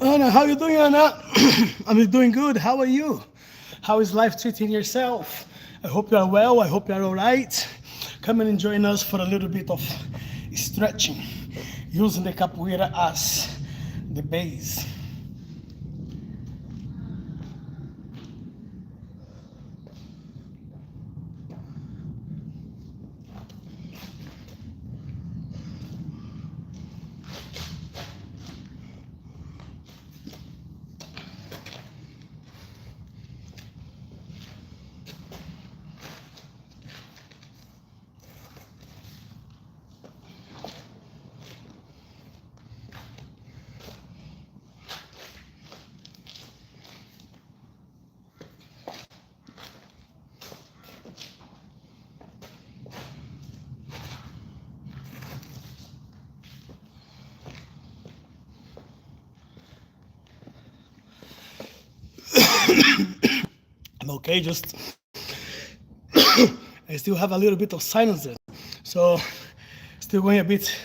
Anna, how you doing, Anna? I'm doing good. How are you? How is life treating yourself? I hope you are well. I hope you are all right. Come and join us for a little bit of stretching, using the capoeira as the base. I'm okay, just I still have a little bit of sinus there. So still going a bit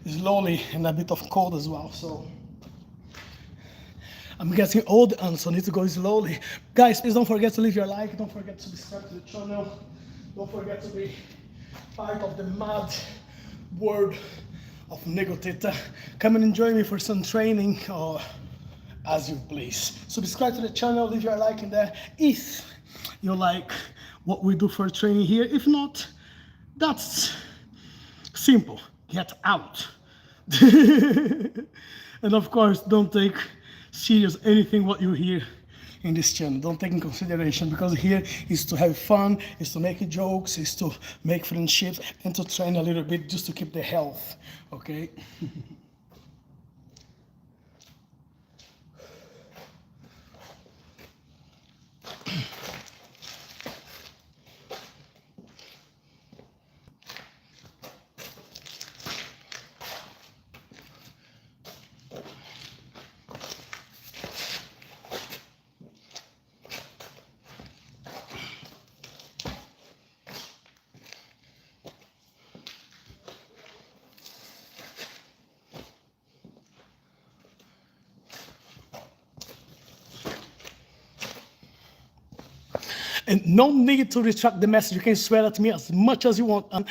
slowly and a bit of cold as well. So I'm getting old and so need to go slowly. Guys, please don't forget to leave your like, don't forget to subscribe to the channel, don't forget to be part of the mad world of Negoteta. Come and enjoy me for some training or as you please. Subscribe to the channel, leave your like in there if you like what we do for training here. If not, that's simple. Get out. And of course, don't take serious anything what you hear in this channel. Don't take in consideration because here is to have fun, is to make jokes, is to make friendships and to train a little bit just to keep the health. Okay? And no need to retract the message. You can swear at me as much as you want, and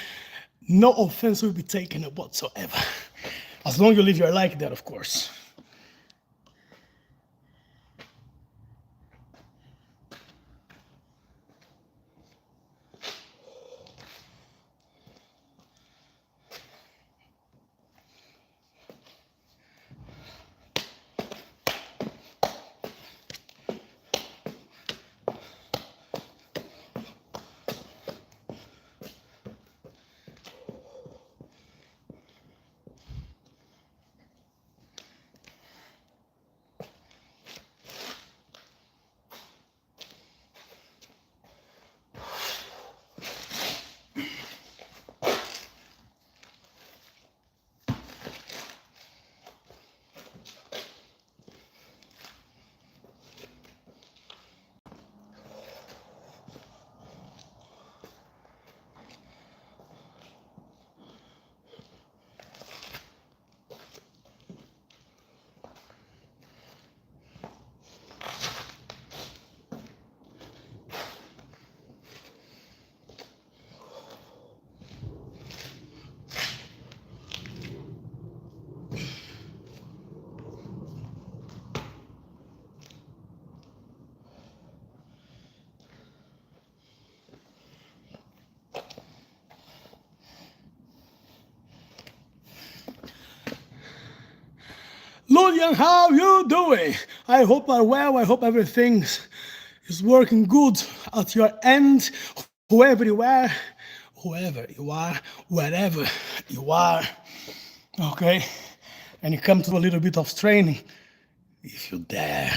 no offense will be taken whatsoever. As long as you leave your like there, of course. Lulian, how you doing? I hope you are well. I hope everything is working good at your end. Whoever you are, whoever you are, wherever you are. Okay? And you come to a little bit of training, if you dare.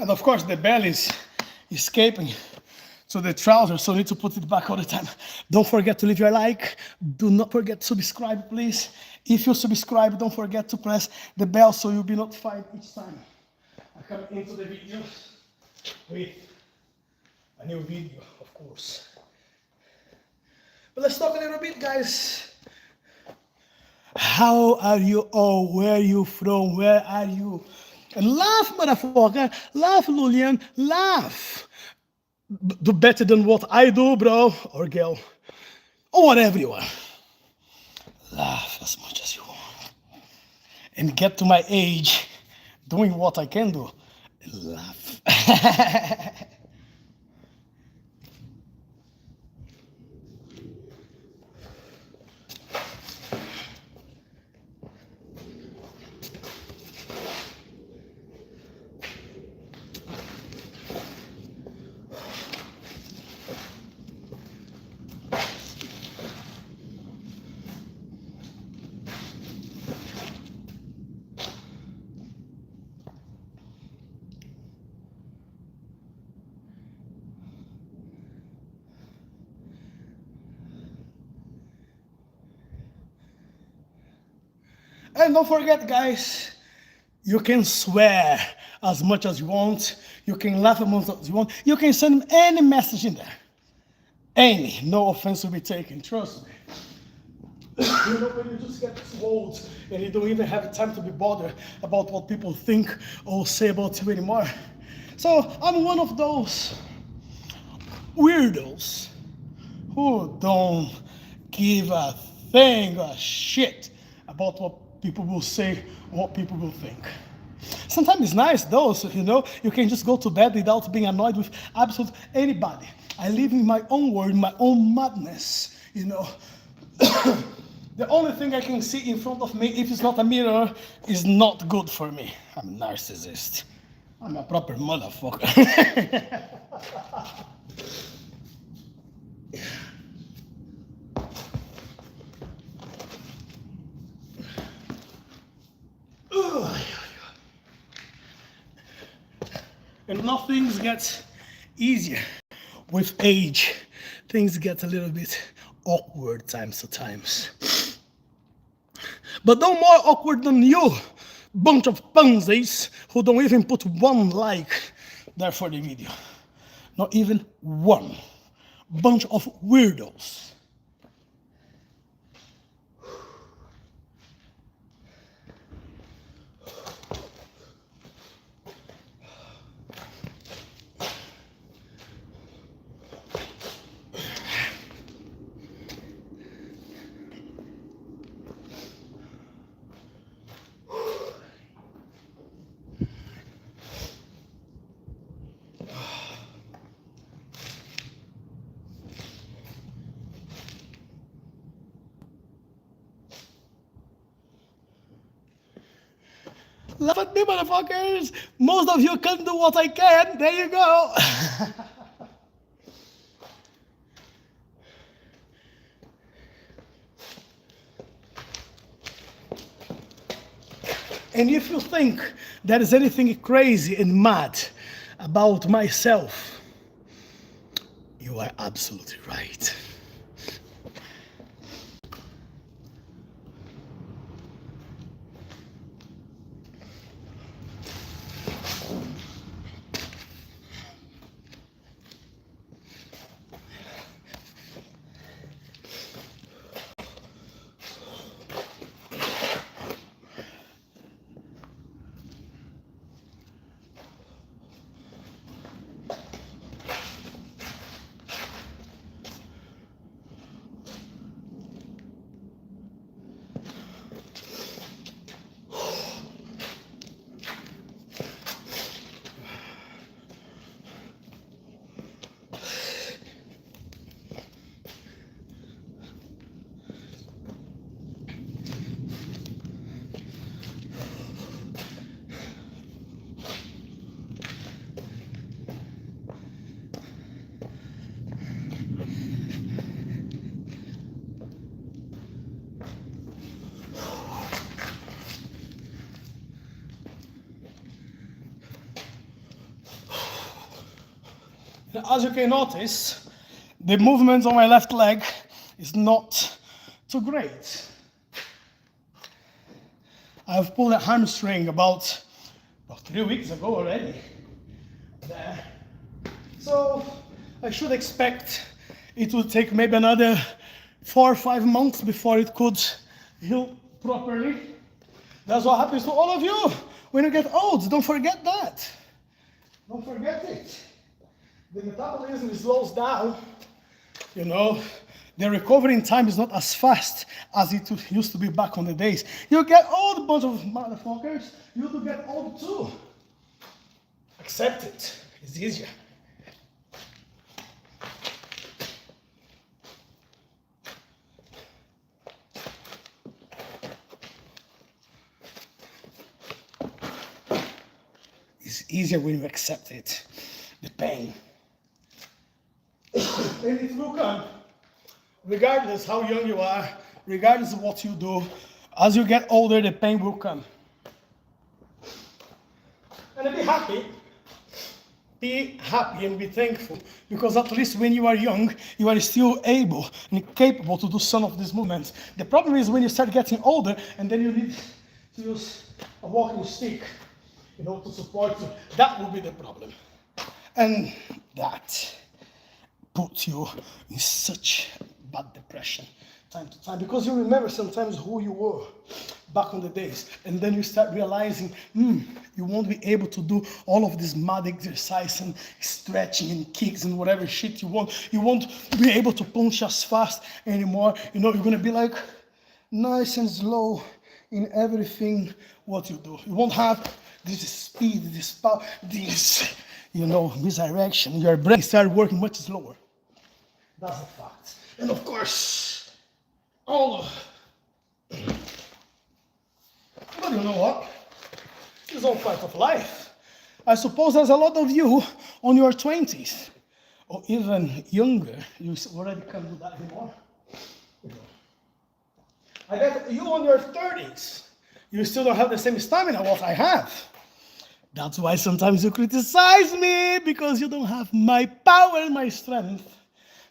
And of course the belly is escaping to the trousers, so I need to put it back all the time. Don't forget to leave your like. Do not forget to subscribe, please. If you subscribe, don't forget to press the bell so you'll be notified each time I come into the video with a new video, of course. But let's talk a little bit, guys. How are you all? Where are you from? Where are you? And laugh, motherfucker. Laugh, Lulian. Laugh. Do better than what I do, bro, or girl, or whatever you are. Laugh as much as you want. And get to my age doing what I can do. Laugh. And don't forget, guys, you can swear as much as you want. You can laugh as much as you want. You can send any message in there. Any. No offense will be taken. Trust me. You know, when you just get too old and you don't even have time to be bothered about what people think or say about you anymore. So I'm one of those weirdos who don't give a thing, a shit about what people will say, what people will think. Sometimes it's nice though, so, you know, you can just go to bed without being annoyed with absolutely anybody. I live in my own world, my own madness, you know. The only thing I can see in front of me, if it's not a mirror, is not good for me. I'm a narcissist. I'm a proper motherfucker. And now things get easier with age. Things get a little bit awkward times to times. But no more awkward than you, bunch of pansies who don't even put one like there for the video. Not even one. Bunch of weirdos. Laugh at me, motherfuckers! Most of you can do what I can. There you go. And if you think there is anything crazy and mad about myself, you are absolutely right. As you can notice, the movement on my left leg is not too great. I've pulled a hamstring about 3 weeks ago already. There. So I should expect it will take maybe another 4 or 5 months before it could heal properly. That's what happens to all of you when you get old. Don't forget that. Don't forget it. The metabolism slows down. You know, the recovery time is not as fast as it used to be back on the days. You get old, bunch of motherfuckers. You do get old too. Accept it. It's easier. It's easier when you accept it. The pain. And it will come. Regardless how young you are, regardless of what you do, as you get older, the pain will come. And be happy. Be happy and be thankful, because at least when you are young, you are still able and capable to do some of these movements. The problem is when you start getting older and then you need to use a walking stick, you know, to support you. That will be the problem. And that puts you in such bad depression time to time, because you remember sometimes who you were back in the days, and then you start realizing you won't be able to do all of this mad exercise and stretching and kicks and whatever shit you want. You won't be able to punch as fast anymore. You know, you're gonna be like nice and slow in everything what you do. You won't have this speed, this power, this, you know, misdirection. Your brain starts working much slower. That's a fact. And of course, but you know what? It's all part of life. I suppose there's a lot of you on your 20s, or even younger. You already can't do that anymore. I bet you on your 30s, you still don't have the same stamina what I have. That's why sometimes you criticize me, because you don't have my power and my strength.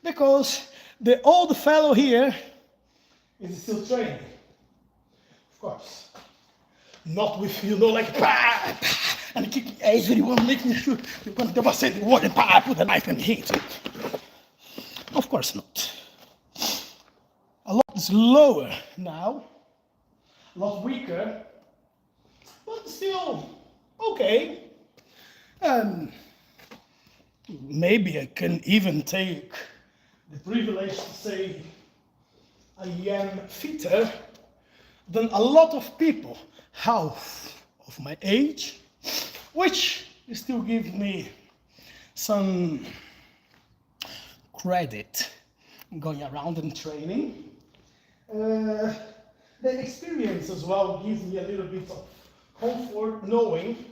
Because the old fellow here is still training. Of course. Not with, you know, like, bah, bah, and kicking everyone, making sure you're going to never say the word and put the knife and hit it. Of course not. A lot slower now, a lot weaker, but still okay. And maybe I can even take the privilege to say I am fitter than a lot of people half of my age, which still gives me some credit going around and training. The experience as well gives me a little bit of comfort, knowing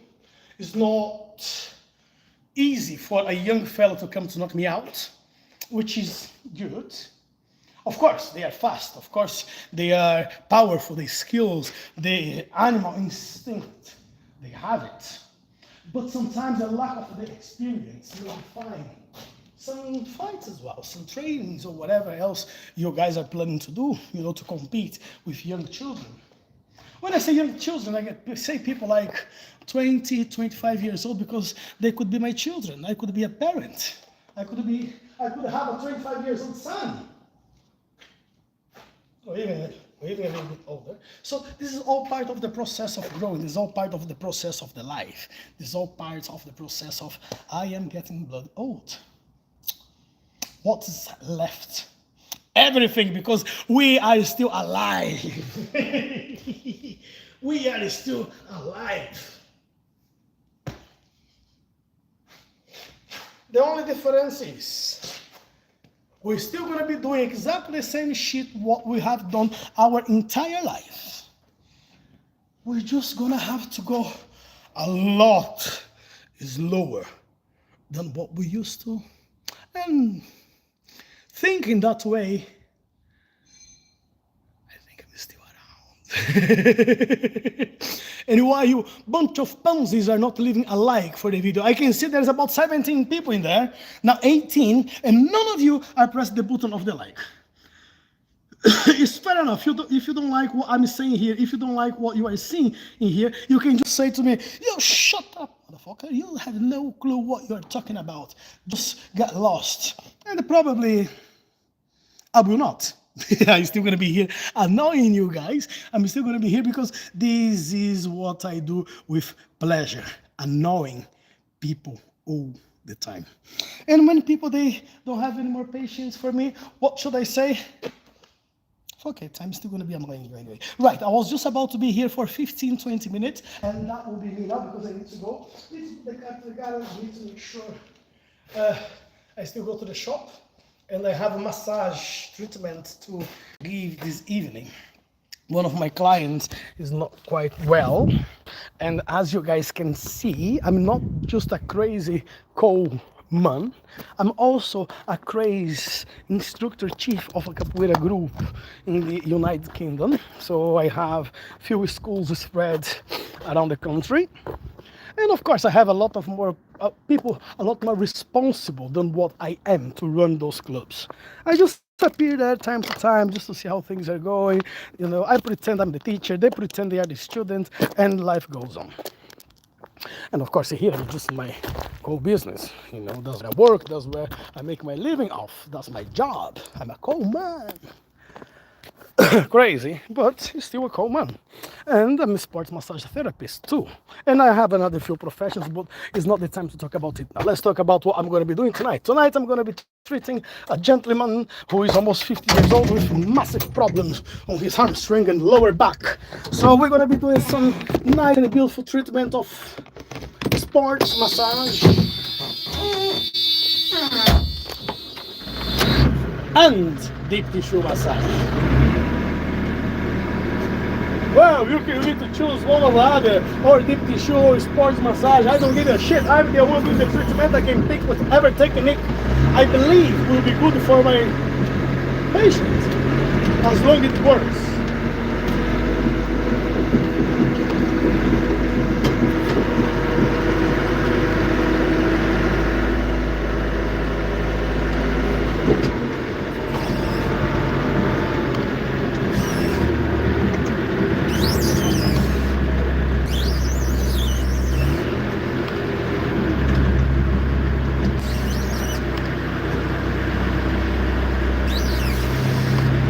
it's not easy for a young fellow to come to knock me out, which is good. Of course, they are fast. Of course, they are powerful. They skills, the animal instinct, they have it. But sometimes a lack of the experience, you will find some fights as well, some trainings or whatever else you guys are planning to do, you know, to compete with young children. When I say young children, I say people like 20, 25 years old, because they could be my children. I could be a parent. I could have a 25 years old son. Or even a little bit older. So this is all part of the process of growing. This is all part of the process of the life. This is all part of the process of I am getting blood old. What is left? Everything, because we are still alive. We are still alive. The only difference is we're still going to be doing exactly the same shit what we have done our entire life. We're just going to have to go a lot slower than what we used to. And thinking that way, I think I'm still around. And why you bunch of pansies are not leaving a like for the video? I can see there's about 17 people in there, now 18, and none of you are pressing the button of the like. It's fair enough. If you don't like what I'm saying here, if you don't like what you are seeing in here, you can just say to me, yo, shut up, motherfucker. You have no clue what you're talking about. Just get lost. And probably I will not. I'm still going to be here annoying you guys. I'm still going to be here because this is what I do with pleasure. Annoying people all the time. And when people, they don't have any more patience for me, what should I say? Okay, I'm still going to be annoying you anyway. Right, I was just about to be here for 15-20 minutes, and that will be me now because I need to go. Need to put the car to the garage, need to make sure I still go to the shop, and I have a massage treatment to give this evening. One of my clients is not quite well, and as you guys can see, I'm not just a crazy cold man, I'm also a crazy instructor chief of a capoeira group in the United Kingdom. So I have few schools spread around the country, and of course I have a lot of more people, a lot more responsible than what I am to run those clubs. I just appear there time to time just to see how things are going. You know, I pretend I'm the teacher, they pretend they are the student, and life goes on. And of course here it's just my coal business, you know, that's where I work, that's where I make my living off, that's my job. I'm a coal man. Crazy, but still a coal man. And I'm a sports massage therapist too. And I have another few professions, but it's not the time to talk about it now. Let's talk about what I'm going to be doing tonight. Tonight I'm going to be treating a gentleman who is almost 50 years old with massive problems on his hamstring and lower back. So we're going to be doing some nice and beautiful treatment of sports massage and deep tissue massage. Well, you need to choose one or the other, or deep tissue or sports massage. I don't give a shit. I'm the one doing the treatment. I can pick whatever technique I believe will be good for my patient, as long as it works.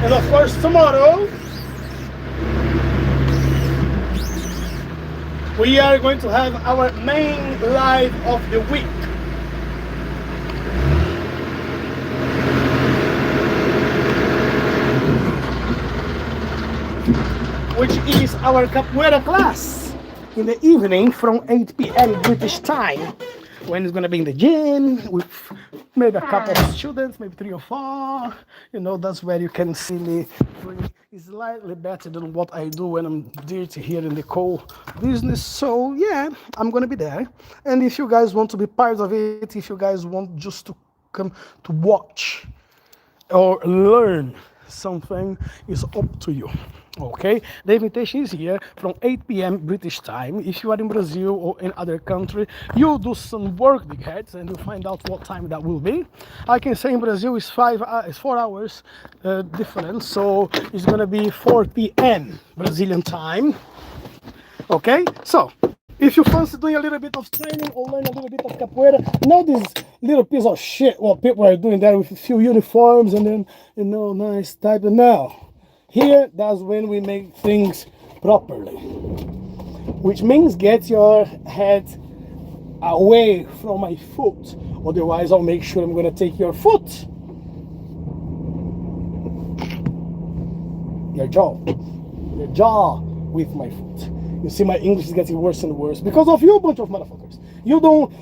And of course tomorrow we are going to have our main live of the week. Which is our capoeira class in the evening from 8 p.m. British time. When it's going to be in the gym with maybe a couple of students, maybe 3 or 4. You know, that's where you can see me doing slightly better than what I do when I'm dirty here in the coal business. So yeah, I'm going to be there. And if you guys want to be part of it, if you guys want just to come to watch or learn something, it's up to you. Okay, the invitation is here from 8 p.m. British time. If you are in Brazil or in other country, you do some work, big heads, and you'll find out what time that will be. I can say in Brazil it's 4 hours difference, so it's gonna be 4 p.m. Brazilian time. Okay, so if you fancy doing a little bit of training or learn a little bit of capoeira, not this little piece of shit what people are doing there with a few uniforms and then, you know, nice type of now. Here, that's when we make things properly, which means get your head away from my foot. Otherwise, I'll make sure I'm going to take your foot, your jaw with my foot. You see, my English is getting worse and worse because of you, bunch of motherfuckers. You don't.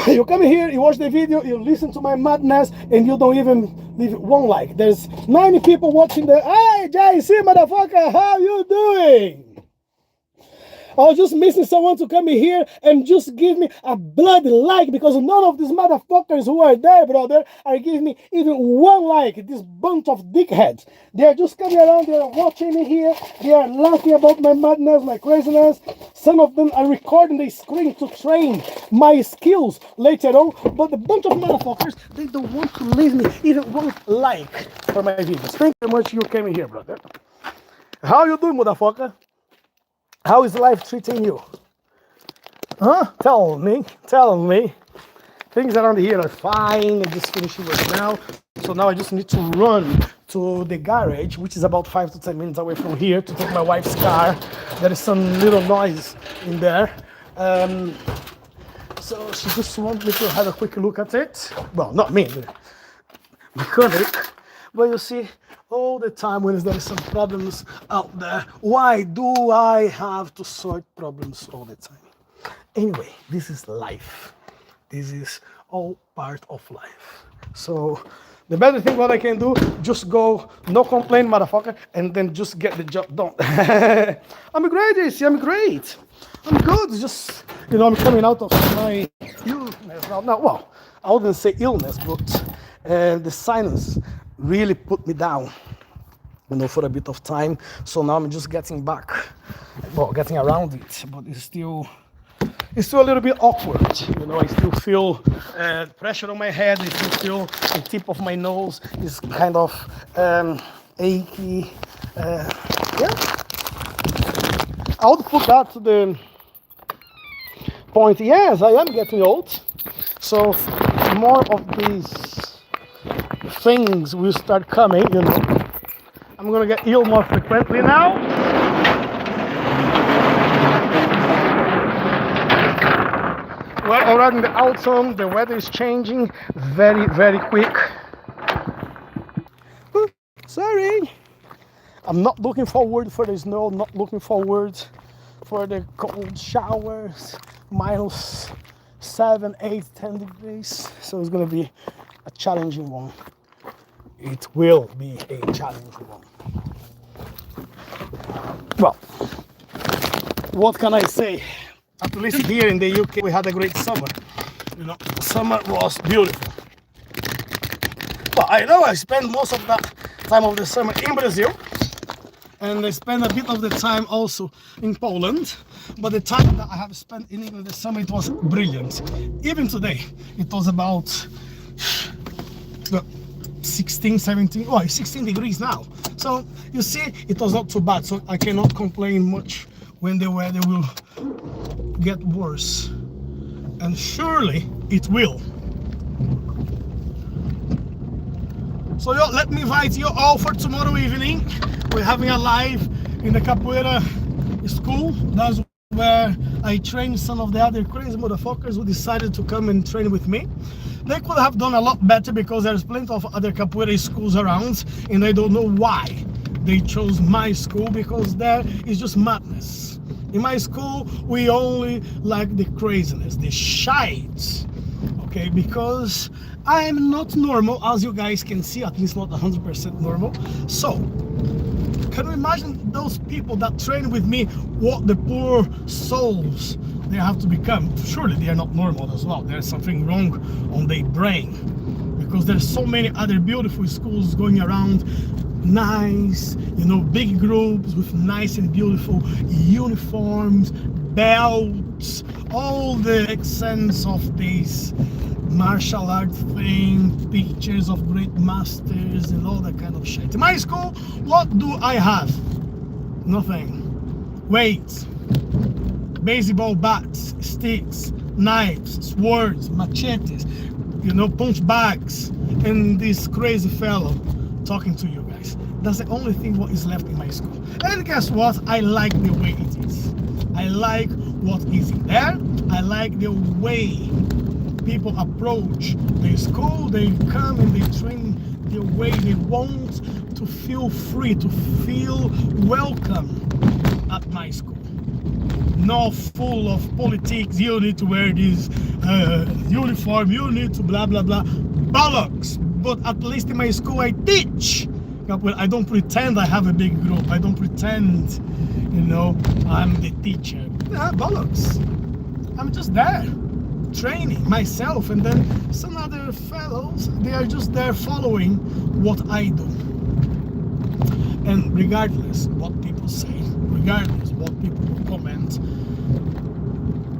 You come here, you watch the video, you listen to my madness, and you don't even leave one like. There's 90 people watching the. Hey, JC, motherfucker, how you doing? I was just missing someone to come in here and just give me a bloody like, because none of these motherfuckers who are there, brother, are giving me even one like. This bunch of dickheads. They're just coming around, they're watching me here, they are laughing about my madness, my craziness. Some of them are recording the screen to train my skills later on, but the bunch of motherfuckers, they don't want to leave me even one like for my videos. Thank you very much you came in here, brother. How you doing, motherfucker? How is life treating you? Huh? Tell me. Things around here are fine. I just finished work now. So now I just need to run to the garage, which is about 5 to 10 minutes away from here, to take my wife's car. There is some little noise in there. So she just wants me to have a quick look at it. Well, not me, the mechanic. But you see, all the time when there is some problems out there, why do I have to sort problems all the time? Anyway, this is life. This is all part of life. So the better thing what I can do, just go, no complaint, motherfucker, and then just get the job done. I'm great, JC, I'm great. I'm good, just, I'm coming out of my illness now. Well, I wouldn't say illness, but the sinus really put me down, for a bit of time. So now I'm just getting back, getting around it, but it's still a little bit awkward. I still feel pressure on my head. I still feel the tip of my nose is kind of achy. Yeah. I would put that to the point, yes, I am getting old. So more of these things will start coming, I'm gonna get ill more frequently now. We're already in the autumn, the weather is changing very, very quick. Ooh, sorry. I'm not looking forward for the snow, not looking forward for the cold showers, minus 7, 8, 10 degrees. So it's gonna be a challenging one. It will be a challenging one. Well, what can I say? At least here in the UK, we had a great summer. Summer was beautiful. Well, I know I spent most of that time of the summer in Brazil, and I spent a bit of the time also in Poland. But the time that I have spent in England this summer, it was brilliant. Even today, it was about 16, 17, 16 degrees now. So you see, it was not too bad. So I cannot complain much when the weather will get worse. And surely it will. So let me invite you all for tomorrow evening. We're having a live in the Capoeira school. That's where I train some of the other crazy motherfuckers who decided to come and train with me. They could have done a lot better because there's plenty of other Capoeira schools around, and I don't know why they chose my school, because there is just madness. In my school, we only like the craziness, the shite, okay? Because I am not normal, as you guys can see, at least not 100% normal. So, can you imagine those people that train with me, what the poor souls they have to become? Surely they are not normal as well. There's something wrong on their brain, because there's so many other beautiful schools going around, nice, big groups with nice and beautiful uniforms, belts, all the accents of this martial art thing, pictures of great masters and all that kind of shit. In my school, what do I have? Nothing. Weights, baseball bats, sticks, knives, swords, machetes, punch bags, and this crazy fellow talking to you guys. That's the only thing what is left in my school. And guess what? I like the way it is. I like what is in there. I like the way people approach the school. They come and they train the way they want to feel free, to feel welcome at my school. Not full of politics. You need to wear this uniform. You need to blah blah blah. Bollocks. But at least in my school I teach. I don't pretend I have a big group. I don't pretend, I'm the teacher. bollocks. I'm just there, training myself, and then some other fellows, they are just there following what I do. And regardless what people say, regardless what people will comment,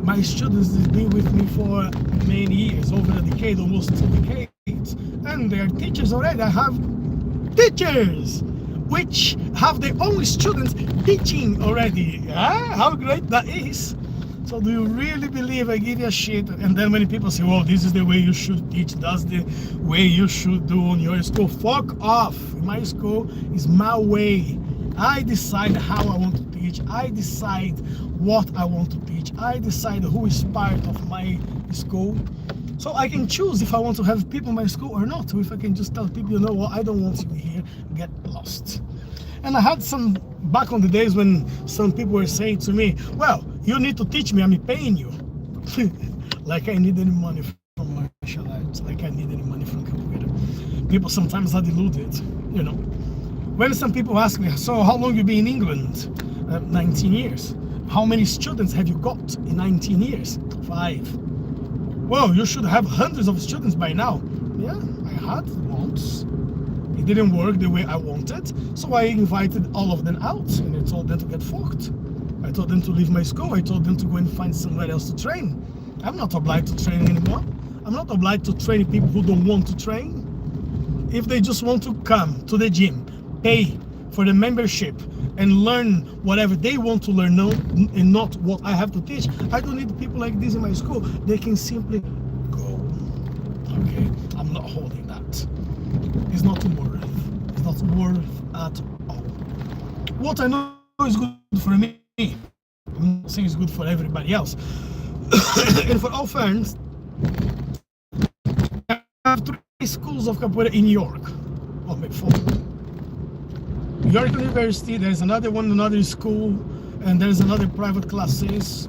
my students have been with me for many years, over a decade, almost 2 decades, and they are teachers already. I have teachers which have their own students teaching already. How great that is. So do you really believe I give you a shit? And then many people say, well, this is the way you should teach, that's the way you should do on your school. Fuck off. My school is my way. I decide how I want to teach. I decide what I want to teach. I decide who is part of my school. So I can choose if I want to have people in my school or not. Or if I can just tell people, you know what, I don't want you here, get lost. And I had some, back on the days when some people were saying to me, well, you need to teach me, I'm paying you. Like I need any money from martial arts, like I need any money from Capoeira. People sometimes are deluded, you know. When some people ask me, so how long you been in England? 19 years. How many students have you got in 19 years? 5. Well, you should have hundreds of students by now. Yeah, I had once. It didn't work the way I wanted, so I invited all of them out and I told them to get fucked. I told them to leave my school. I told them to go and find somewhere else to train. I'm not obliged to train anymore. I'm not obliged to train people who don't want to train. If they just want to come to the gym, pay for the membership and learn whatever they want to learn and not what I have to teach, I don't need people like this in my school. They can simply go. Okay, I'm not holding that. It's not worth. It's not worth at all. What I know is good for me. I'm not saying it's good for everybody else. And for all fans, I have 3 schools of Capoeira in York. Oh, maybe 4. York University, there's another one, another school, and there's another private classes.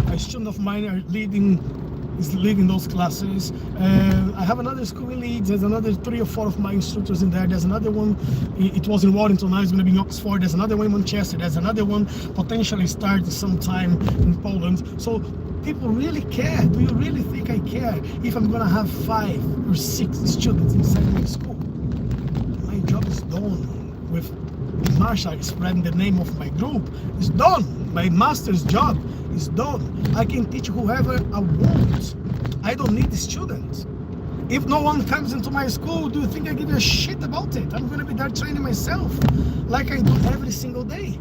A student of mine is leading those classes. I have another school in Leeds. There's another 3 or 4 of my instructors in there. There's another one, it was in Warrington, now it's going to be in Oxford. There's another one in Manchester. There's another one potentially starting sometime in Poland. So people really care. Do you really think I care if I'm going to have 5 or 6 students inside my school? My job is done. With martial spreading the name of my group is done. My master's job is done. I can teach whoever I want. I don't need the students. If no one comes into my school, do you think I give a shit about it? I'm going to be there training myself like I do every single day.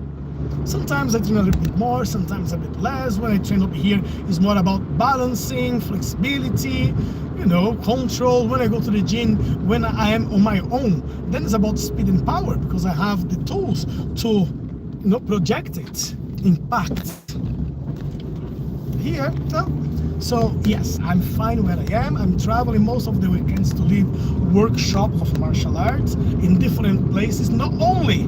Sometimes I train a little bit more, sometimes a bit less. When I train up here, it's more about balancing, flexibility, you know, control. When I go to the gym, when I am on my own, then it's about speed and power because I have the tools to, you know, project it, impact. Here, no. So yes, I'm fine where I am. I'm traveling most of the weekends to lead workshops of martial arts in different places, not only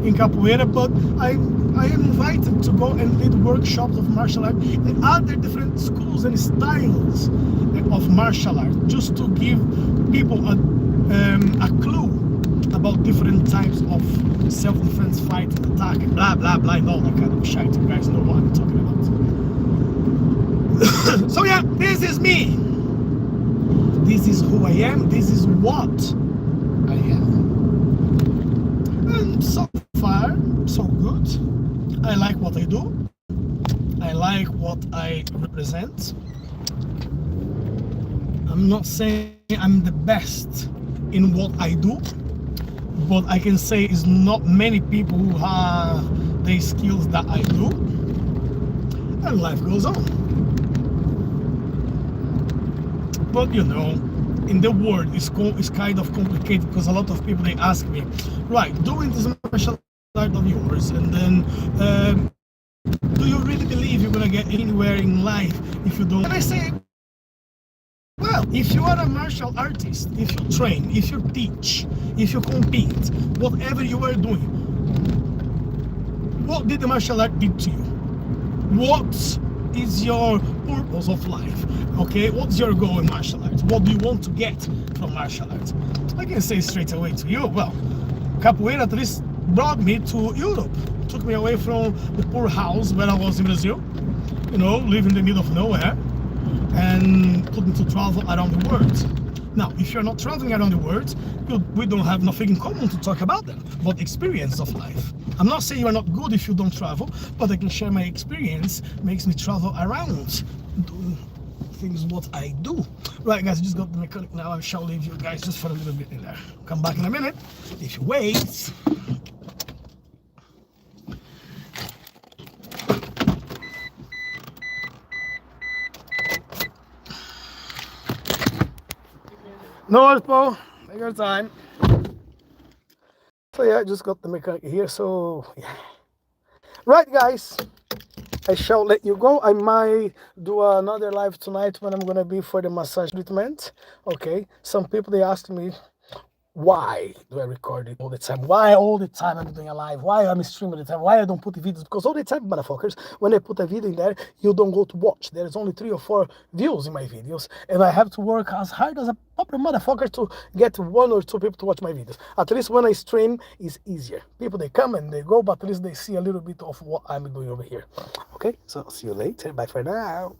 in Capoeira, but I am invited to go and lead workshops of martial art in other different schools and styles of martial art, just to give people a clue about different types of self-defense, fight, attack, and blah blah blah, and all that kind of shit. You guys know what I'm talking about. So yeah, this is me. This is who I am. This is what I am. And so far, so good. I like what I do. I like what I represent. I'm not saying I'm the best in what I do, but I can say it's not many people who have the skills that I do, and life goes on. But you know, in the world, it's kind of complicated because a lot of people, they ask me, right, doing this martial art of yours, and then do you really believe you're gonna get anywhere in life if you don't? And I say, well, if you are a martial artist, if you train, if you teach, if you compete, whatever you are doing, what did the martial art do to you? What is your purpose of life? Okay, what's your goal in martial arts? What do you want to get from martial arts? I can say straight away to you, well, Capoeira at least brought me to Europe, took me away from the poor house where I was in Brazil, you know, living in the middle of nowhere, and put me to travel around the world. Now, if you're not traveling around the world, we don't have nothing in common to talk about them, about experience of life. I'm not saying you are not good if you don't travel, but I can share my experience, makes me travel around, doing things what I do. Right, guys, I just got the mechanic now. I shall leave you guys just for a little bit in there. Come back in a minute. If you wait. No worries, Paul. Take your time. So yeah, I just got the mechanic here. So yeah. Right, guys. I shall let you go. I might do another live tonight when I'm gonna be for the massage treatment. Okay. Some people they asked me, why do I record it all the time? Why all the time I'm doing a live? Why I'm streaming all the time? Why I don't put the videos? Because all the time, motherfuckers, when I put a video in there, you don't go to watch. There's only 3 or 4 views in my videos, and I have to work as hard as a proper motherfucker to get 1 or 2 people to watch my videos. At least when I stream, it's easier. People, they come and they go, but at least they see a little bit of what I'm doing over here. Okay, so see you later. Bye for now.